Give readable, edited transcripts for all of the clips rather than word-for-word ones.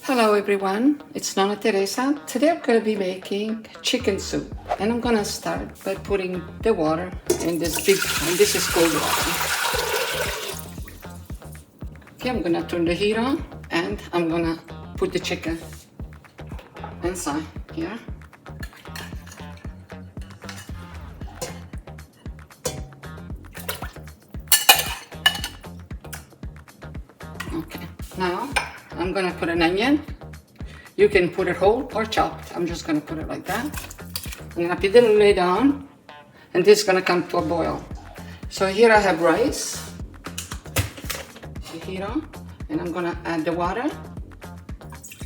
Hello everyone, it's Nonna Teresa. Today I'm going to be making chicken soup, and I'm going to start by putting the water in this big pan. This is cold water. Okay, I'm going to turn the heat on and I'm going to put the chicken inside here. Okay, now I'm gonna put an onion. You can put it whole or chopped. I'm just gonna put it like that. I'm gonna put the lid on, and this is gonna come to a boil. So here I have rice. The heat on, and I'm gonna add the water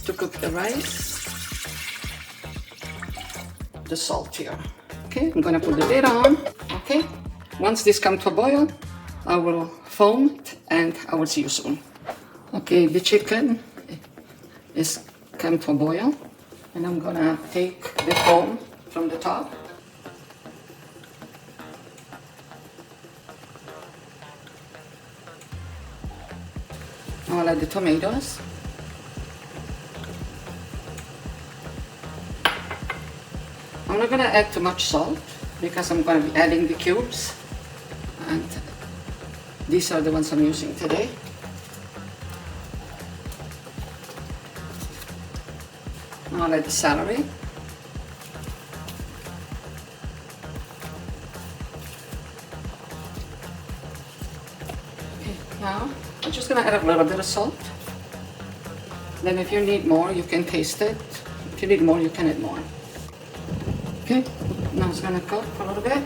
to cook the rice. The salt here. Okay, I'm gonna put the lid on. Okay, once this comes to a boil, I will foam it, and I will see you soon. Okay, the chicken is come to a boil, and I'm gonna take the foam from the top. I'll add the tomatoes. I'm not gonna add too much salt because I'm gonna be adding the cubes, and these are the ones I'm using today. I'll add the celery. Okay, now I'm just gonna add a little bit of salt. Then if you need more, you can taste it. If you need more, you can add more. Okay, now it's gonna cook for a little bit,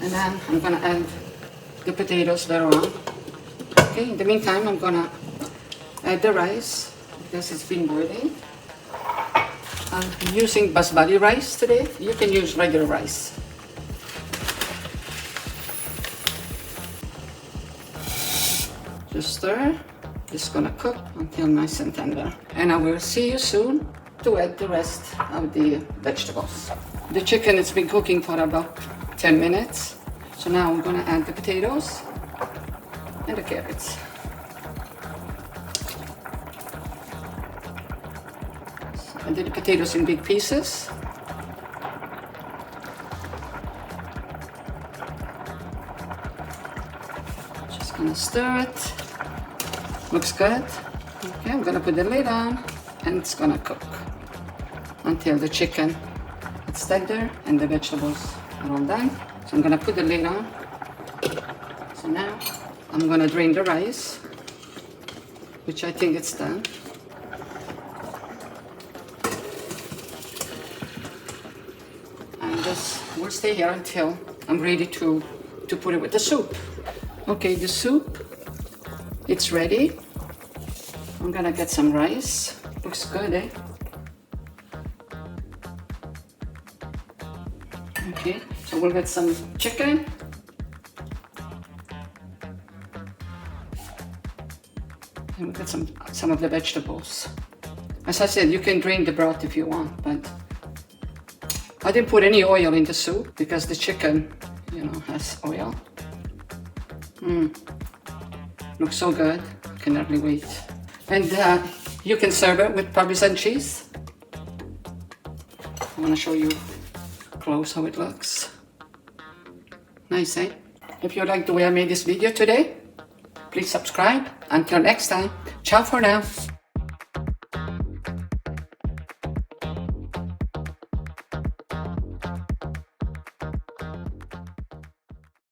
and then I'm gonna add the potatoes later on. Okay, in the meantime, I'm gonna add the rice because it's been boiling. I'm using basmati rice today. You can use regular rice. Just stir. This is gonna cook until nice and tender. And I will see you soon to add the rest of the vegetables. The chicken has been cooking for about 10 minutes. So now I'm gonna add the potatoes and the carrots. I did the potatoes in big pieces. Just gonna stir it. Looks good. Okay, I'm gonna put the lid on, and it's gonna cook until the chicken is tender and the vegetables are all done. So I'm gonna put the lid on. So now I'm gonna drain the rice, which I think it's done. This will stay here until I'm ready to put it with the soup. Okay, the soup, it's ready. I'm gonna get some rice. Looks good, eh? Okay, so we'll get some chicken. And we'll get some of the vegetables. As I said, you can drain the broth if you want, but I didn't put any oil in the soup because the chicken, has oil. Looks so good. I can hardly wait. And you can serve it with Parmesan cheese. I want to show you close how it looks. Nice, eh? If you like the way I made this video today, please subscribe. Until next time, ciao for now.